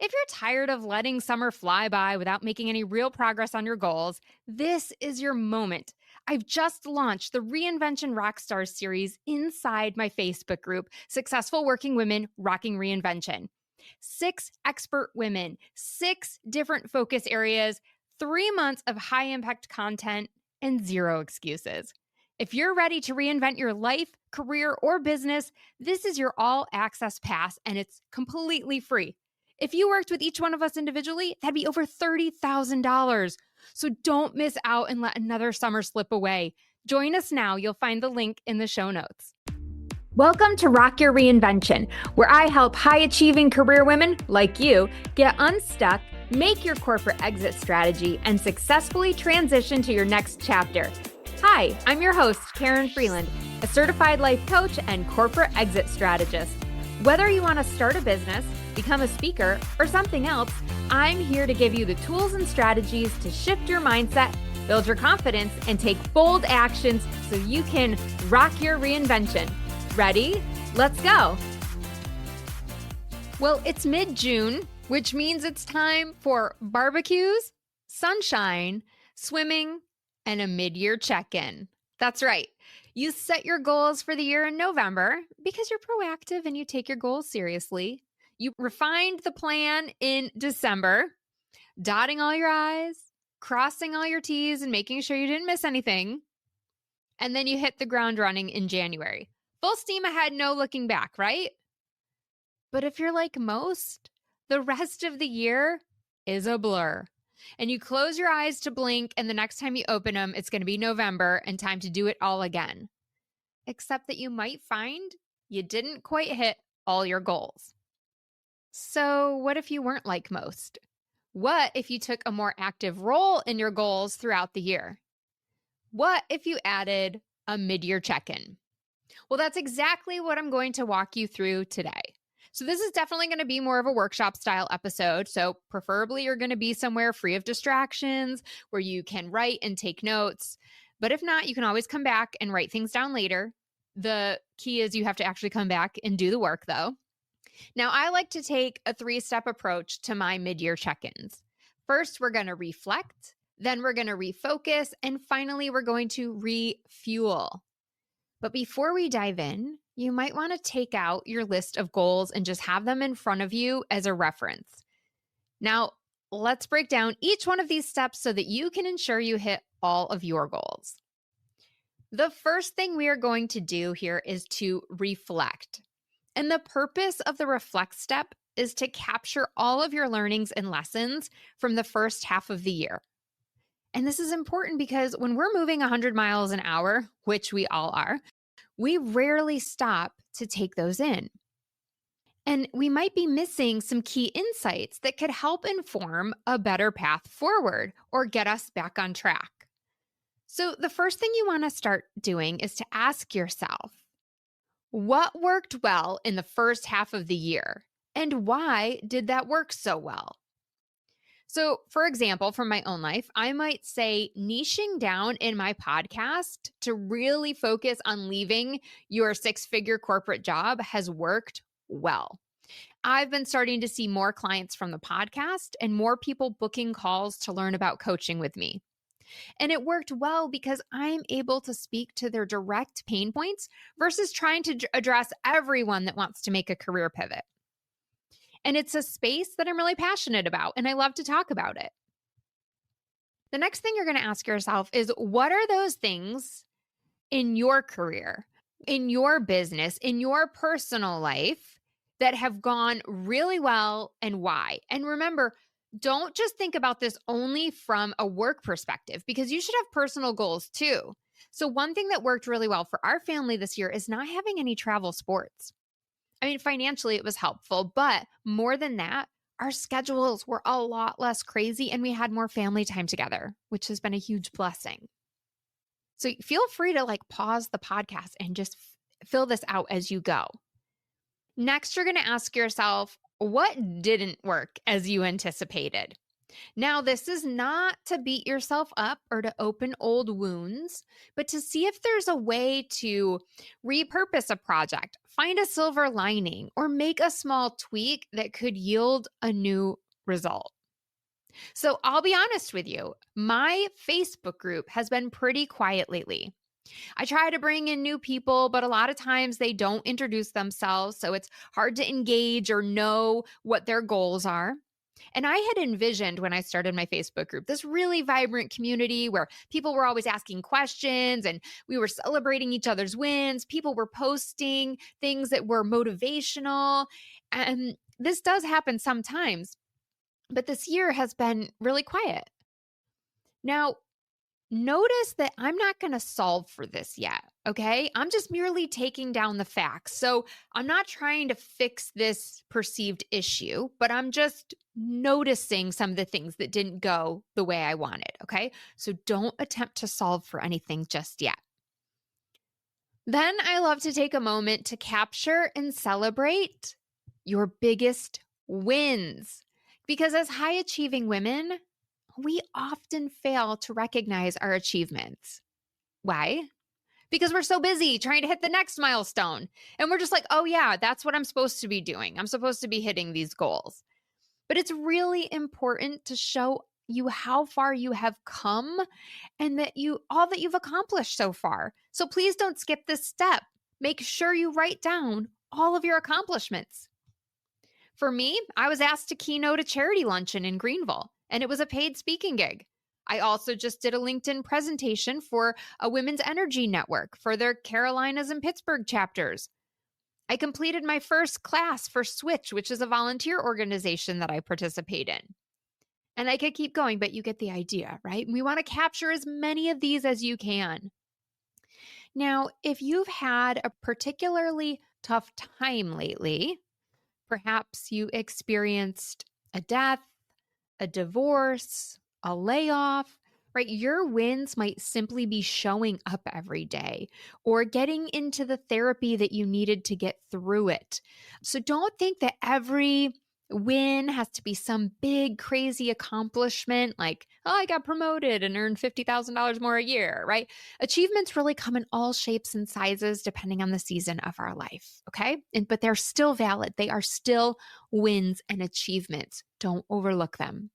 If you're tired of letting summer fly by without making any real progress on your goals, this is your moment. I've just launched the Reinvention Rockstars series inside my Facebook group, Successful Working Women Rocking Reinvention. 6 expert women, 6 different focus areas, 3 months of high impact content, and 0 excuses. If you're ready to reinvent your life, career, or business, this is your all access pass, and it's completely free. If you worked with each one of us individually, that'd be over $30,000. So don't miss out and let another summer slip away. Join us now. You'll find the link in the show notes. Welcome to Rock Your Reinvention, where I help high-achieving career women like you get unstuck, make your corporate exit strategy, and successfully transition to your next chapter. Hi, I'm your host, Karen Freeland, a certified life coach and corporate exit strategist. Whether you want to start a business, become a speaker, or something else, I'm here to give you the tools and strategies to shift your mindset, build your confidence, and take bold actions so you can rock your reinvention. Ready? Let's go. Well, it's mid-June, which means it's time for barbecues, sunshine, swimming, and a mid-year check-in. That's right. You set your goals for the year in November because you're proactive and you take your goals seriously. You refined the plan in December, dotting all your I's, crossing all your T's, and making sure you didn't miss anything. And then you hit the ground running in January. Full steam ahead, no looking back, right? But if you're like most, the rest of the year is a blur. And you close your eyes to blink, and the next time you open them, it's going to be November and time to do it all again. Except that you might find you didn't quite hit all your goals. So what if you weren't like most? What if you took a more active role in your goals throughout the year? What if you added a mid-year check-in? Well, that's exactly what I'm going to walk you through today. So this is definitely going to be more of a workshop style episode. So preferably you're going to be somewhere free of distractions where you can write and take notes. But if not, you can always come back and write things down later. The key is you have to actually come back and do the work though. Now, I like to take a 3-step approach to my mid-year check-ins. First, we're going to reflect, then we're going to refocus, and finally, we're going to refuel. But before we dive in, you might want to take out your list of goals and just have them in front of you as a reference. Now, let's break down each one of these steps so that you can ensure you hit all of your goals. The first thing we are going to do here is to reflect. And the purpose of the reflect step is to capture all of your learnings and lessons from the first half of the year. And this is important because when we're moving 100 miles an hour, which we all are, we rarely stop to take those in. And we might be missing some key insights that could help inform a better path forward or get us back on track. So the first thing you want to start doing is to ask yourself, what worked well in the first half of the year? And why did that work so well? So, for example, from my own life, I might say niching down in my podcast to really focus on leaving your 6-figure corporate job has worked well. I've been starting to see more clients from the podcast and more people booking calls to learn about coaching with me. And it worked well because I'm able to speak to their direct pain points versus trying to address everyone that wants to make a career pivot. And it's a space that I'm really passionate about, and I love to talk about it. The next thing you're going to ask yourself is, what are those things in your career, in your business, in your personal life that have gone really well, and why? And remember, don't just think about this only from a work perspective, because you should have personal goals too. So one thing that worked really well for our family this year is not having any travel sports. I mean, financially it was helpful, but more than that, our schedules were a lot less crazy and we had more family time together, which has been a huge blessing. So feel free to pause the podcast and just fill this out as you go. Next, you're going to ask yourself, what didn't work as you anticipated? Now, this is not to beat yourself up or to open old wounds, but to see if there's a way to repurpose a project, find a silver lining, or make a small tweak that could yield a new result. So I'll be honest with you, my Facebook group has been pretty quiet lately. I try to bring in new people, but a lot of times they don't introduce themselves. So it's hard to engage or know what their goals are. And I had envisioned when I started my Facebook group this really vibrant community where people were always asking questions and we were celebrating each other's wins. People were posting things that were motivational. And this does happen sometimes, but this year has been really quiet. Now, notice that I'm not going to solve for this yet. Okay. I'm just merely taking down the facts. So I'm not trying to fix this perceived issue, but I'm just noticing some of the things that didn't go the way I wanted. Okay. So don't attempt to solve for anything just yet. Then I love to take a moment to capture and celebrate your biggest wins. Because as high achieving women, we often fail to recognize our achievements. Why? Because we're so busy trying to hit the next milestone. And we're just like, oh, yeah, that's what I'm supposed to be doing. I'm supposed to be hitting these goals. But it's really important to show you how far you have come and that all that you've accomplished so far. So please don't skip this step. Make sure you write down all of your accomplishments. For me, I was asked to keynote a charity luncheon in Greenville, and it was a paid speaking gig. I also just did a LinkedIn presentation for a women's energy network for their Carolinas and Pittsburgh chapters. I completed my first class for Switch, which is a volunteer organization that I participate in. And I could keep going, but you get the idea, right? We want to capture as many of these as you can. Now, if you've had a particularly tough time lately, perhaps you experienced a death, a divorce, a layoff, right? Your wins might simply be showing up every day or getting into the therapy that you needed to get through it. So don't think that every win has to be some big, crazy accomplishment like, oh, I got promoted and earned $50,000 more a year, right? Achievements really come in all shapes and sizes depending on the season of our life, okay? But they're still valid. They are still wins and achievements. Don't overlook them.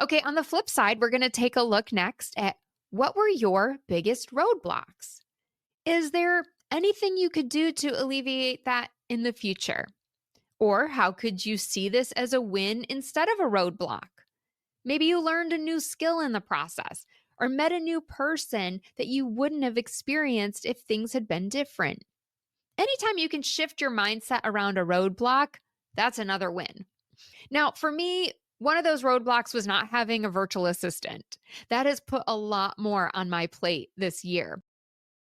Okay, on the flip side, we're going to take a look next at what were your biggest roadblocks? Is there anything you could do to alleviate that in the future? Or how could you see this as a win instead of a roadblock? Maybe you learned a new skill in the process or met a new person that you wouldn't have experienced if things had been different. Anytime you can shift your mindset around a roadblock, that's another win. Now, for me, one of those roadblocks was not having a virtual assistant. That has put a lot more on my plate this year.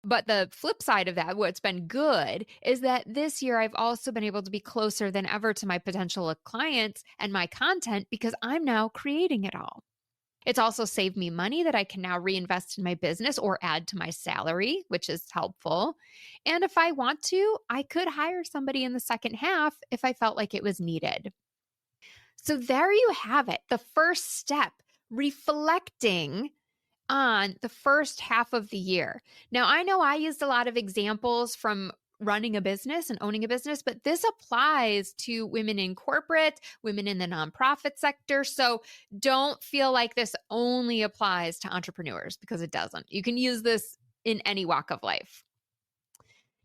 But the flip side of that, what's been good, is that this year I've also been able to be closer than ever to my potential clients and my content because I'm now creating it all. It's also saved me money that I can now reinvest in my business or add to my salary, which is helpful. And if I want to, I could hire somebody in the second half if I felt like it was needed. So there you have it. The first step, reflecting on the first half of the year. Now, I know I used a lot of examples from running a business and owning a business, but this applies to women in corporate, women in the nonprofit sector. So don't feel like this only applies to entrepreneurs because it doesn't. You can use this in any walk of life.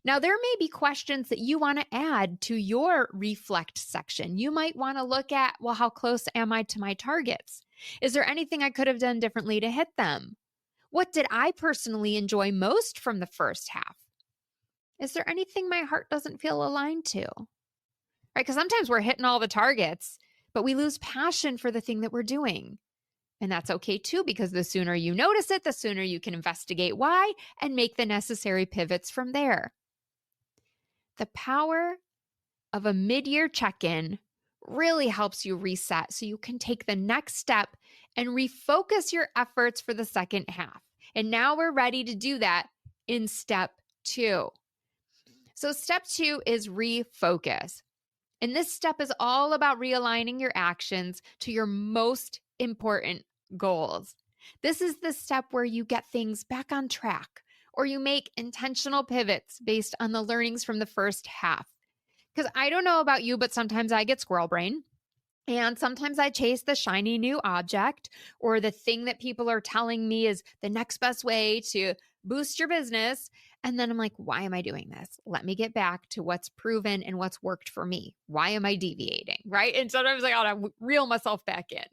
Now, there may be questions that you want to add to your reflect section. You might want to look at, well, how close am I to my targets? Is there anything I could have done differently to hit them? What did I personally enjoy most from the first half? Is there anything my heart doesn't feel aligned to? Right? Because sometimes we're hitting all the targets, but we lose passion for the thing that we're doing. And that's okay too, because the sooner you notice it, the sooner you can investigate why and make the necessary pivots from there. The power of a mid-year check-in really helps you reset so you can take the next step and refocus your efforts for the second half. And now we're ready to do that in step 2. So step 2 is refocus. And this step is all about realigning your actions to your most important goals. This is the step where you get things back on track or you make intentional pivots based on the learnings from the first half. Because I don't know about you, but sometimes I get squirrel brain. And sometimes I chase the shiny new object or the thing that people are telling me is the next best way to boost your business. And then I'm like, why am I doing this? Let me get back to what's proven and what's worked for me. Why am I deviating? Right. And sometimes I gotta reel myself back in.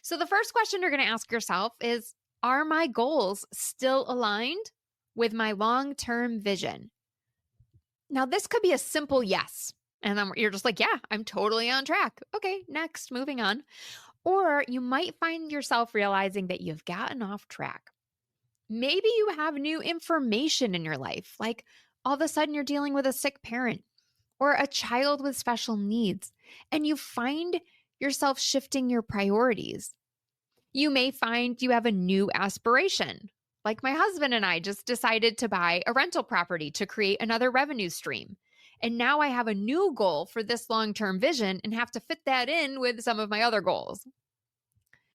So the first question you're going to ask yourself is, are my goals still aligned with my long term vision? Now, this could be a simple yes. And then you're just like, yeah, I'm totally on track. Okay, next, moving on. Or you might find yourself realizing that you've gotten off track. Maybe you have new information in your life, like all of a sudden you're dealing with a sick parent or a child with special needs, and you find yourself shifting your priorities. You may find you have a new aspiration. Like my husband and I just decided to buy a rental property to create another revenue stream. And now I have a new goal for this long term vision and have to fit that in with some of my other goals.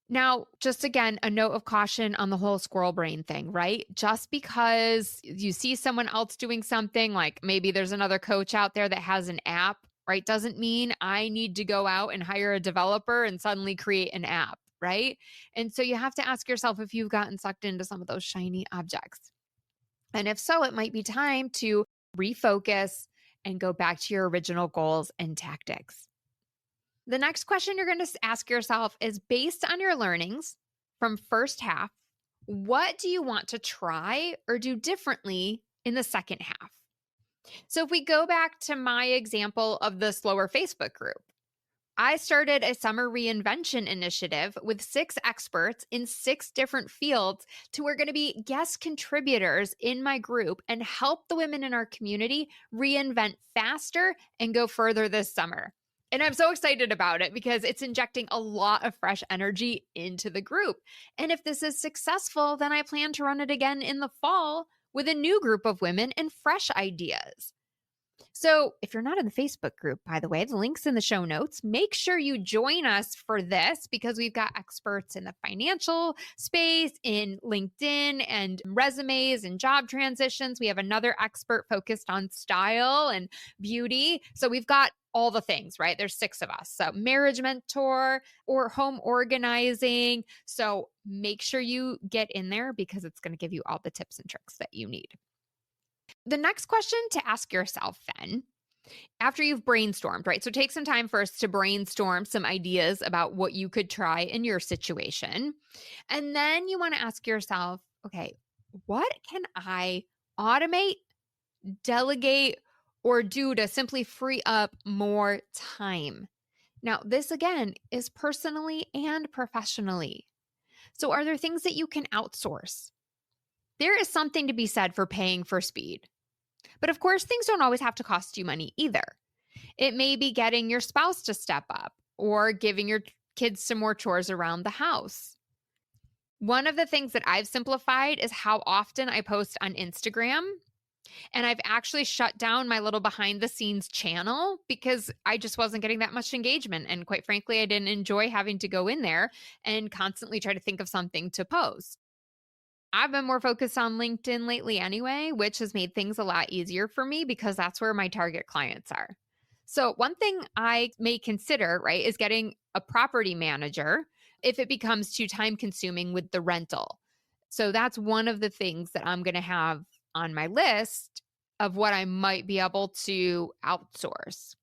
Now, just again, a note of caution on the whole squirrel brain thing, right? Just because you see someone else doing something, like maybe there's another coach out there that has an app, right? Doesn't mean I need to go out and hire a developer and suddenly create an app, right? And so you have to ask yourself if you've gotten sucked into some of those shiny objects. And if so, it might be time to refocus and go back to your original goals and tactics. The next question you're going to ask yourself is, based on your learnings from first half, what do you want to try or do differently in the second half? So if we go back to my example of the slower Facebook group, I started a summer reinvention initiative with 6 experts in 6 different fields who are going to be guest contributors in my group and help the women in our community reinvent faster and go further this summer. And I'm so excited about it because it's injecting a lot of fresh energy into the group. And if this is successful, then I plan to run it again in the fall with a new group of women and fresh ideas. So, if you're not in the Facebook group, by the way, the link's in the show notes. Make sure you join us for this because we've got experts in the financial space, in LinkedIn and resumes and job transitions. We have another expert focused on style and beauty. So, we've got all the things, right? There's 6 of us. So, marriage mentor or home organizing. So, make sure you get in there because it's going to give you all the tips and tricks that you need. The next question to ask yourself then, after you've brainstormed, right? So take some time first to brainstorm some ideas about what you could try in your situation. And then you want to ask yourself, okay, what can I automate, delegate, or do to simply free up more time? Now, this again is personally and professionally. So, are there things that you can outsource? There is something to be said for paying for speed. But of course, things don't always have to cost you money either. It may be getting your spouse to step up or giving your kids some more chores around the house. One of the things that I've simplified is how often I post on Instagram. And I've actually shut down my little behind the scenes channel because I just wasn't getting that much engagement. And quite frankly, I didn't enjoy having to go in there and constantly try to think of something to post. I've been more focused on LinkedIn lately anyway, which has made things a lot easier for me because that's where my target clients are. So, one thing I may consider, right, is getting a property manager if it becomes too time consuming with the rental. So, that's one of the things that I'm going to have on my list of what I might be able to outsource.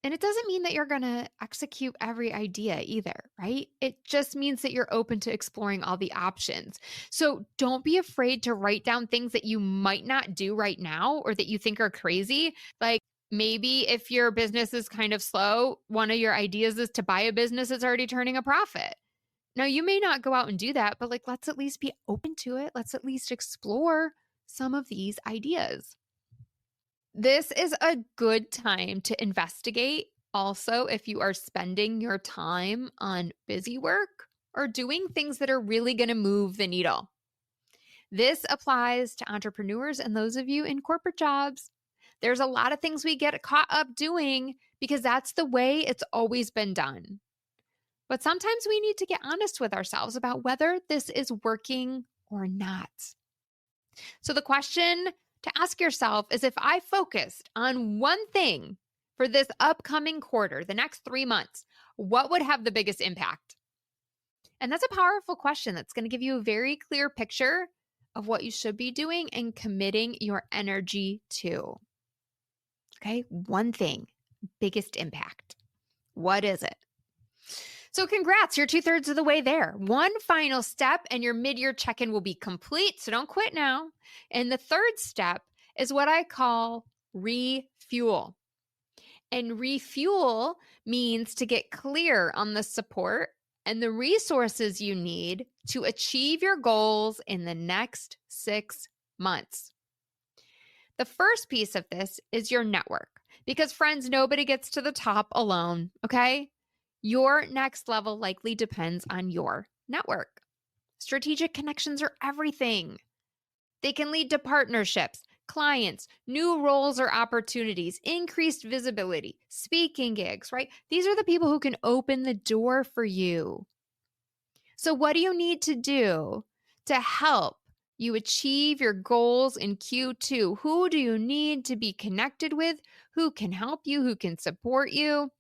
And it doesn't mean that you're going to execute every idea either, right? It just means that you're open to exploring all the options. So don't be afraid to write down things that you might not do right now or that you think are crazy. Like maybe if your business is kind of slow, one of your ideas is to buy a business that's already turning a profit. Now, you may not go out and do that, but like let's at least be open to it. Let's at least explore some of these ideas. This is a good time to investigate also if you are spending your time on busy work or doing things that are really going to move the needle. This applies to entrepreneurs and those of you in corporate jobs. There's a lot of things we get caught up doing because that's the way it's always been done. But sometimes we need to get honest with ourselves about whether this is working or not. So the question to ask yourself is, if I focused on one thing for this upcoming quarter, the next 3 months, what would have the biggest impact? And that's a powerful question that's going to give you a very clear picture of what you should be doing and committing your energy to. Okay, one thing, biggest impact. What is it? So congrats, you're 2/3 of the way there. One final step and your mid-year check-in will be complete, so don't quit now. And the third step is what I call refuel. And refuel means to get clear on the support and the resources you need to achieve your goals in the next 6 months. The first piece of this is your network, because friends, nobody gets to the top alone, okay? Your next level likely depends on your network. Strategic connections are everything. They can lead to partnerships, clients, new roles or opportunities, increased visibility, speaking gigs, right? These are the people who can open the door for you. So what do you need to do to help you achieve your goals in Q2? Who do you need to be connected with? Who can help you? Who can support you?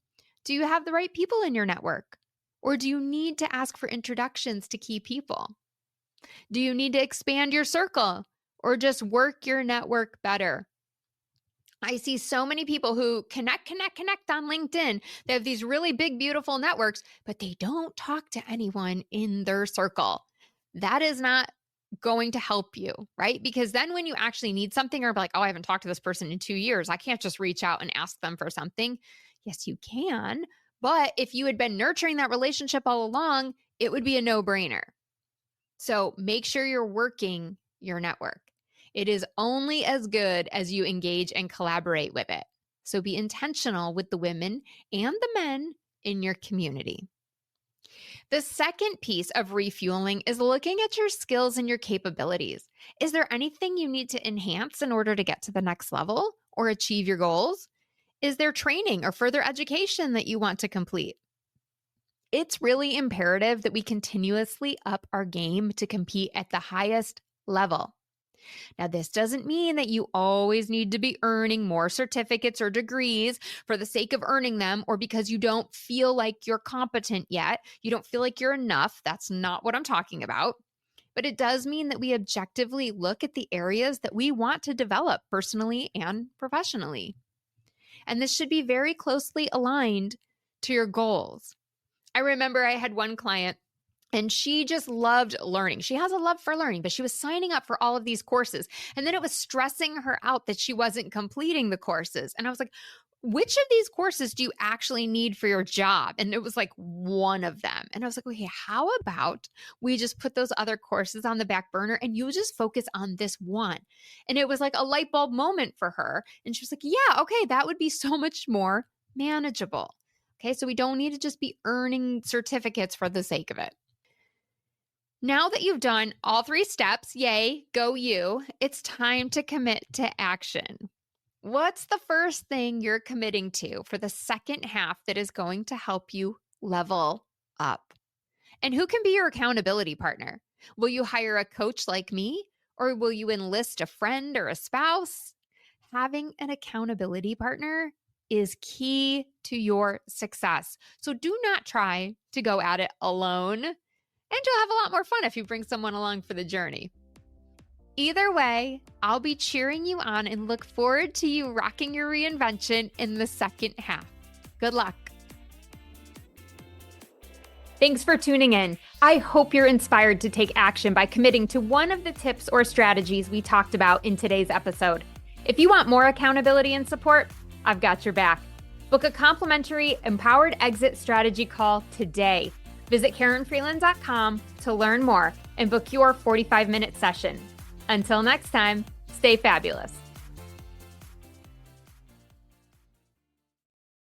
Do you have the right people in your network? Or do you need to ask for introductions to key people? Do you need to expand your circle or just work your network better? I see so many people who connect on LinkedIn. They have these really big, beautiful networks, but they don't talk to anyone in their circle. That is not going to help you, right? Because then when you actually need something, or like, oh, I haven't talked to this person in 2 years, I can't just reach out and ask them for something. Yes, you can. But if you had been nurturing that relationship all along, it would be a no-brainer. So make sure you're working your network. It is only as good as you engage and collaborate with it. So be intentional with the women and the men in your community. The second piece of refueling is looking at your skills and your capabilities. Is there anything you need to enhance in order to get to the next level or achieve your goals? Is there training or further education that you want to complete? It's really imperative that we continuously up our game to compete at the highest level. Now, this doesn't mean that you always need to be earning more certificates or degrees for the sake of earning them, or because you don't feel like you're competent yet. You don't feel like you're enough. That's not what I'm talking about. But it does mean that we objectively look at the areas that we want to develop personally and professionally. And this should be very closely aligned to your goals. I remember I had one client and she just loved learning. She has a love for learning, but she was signing up for all of these courses. And then it was stressing her out that she wasn't completing the courses. And I was like, which of these courses do you actually need for your job? And it was like one of them. And I was like, okay, how about we just put those other courses on the back burner and you just focus on this one? And it was like a light bulb moment for her. And she was like, yeah, okay, that would be so much more manageable. Okay, so we don't need to just be earning certificates for the sake of it. Now that you've done all 3 steps, yay, go you, it's time to commit to action. What's the first thing you're committing to for the second half that is going to help you level up? And who can be your accountability partner? Will you hire a coach like me, or will you enlist a friend or a spouse? Having an accountability partner is key to your success. So do not try to go at it alone, and you'll have a lot more fun if you bring someone along for the journey. Either way, I'll be cheering you on and look forward to you rocking your reinvention in the second half. Good luck. Thanks for tuning in. I hope you're inspired to take action by committing to one of the tips or strategies we talked about in today's episode. If you want more accountability and support, I've got your back. Book a complimentary Empowered Exit Strategy call today. Visit KarenFreeland.com to learn more and book your 45-minute session. Until next time, stay fabulous.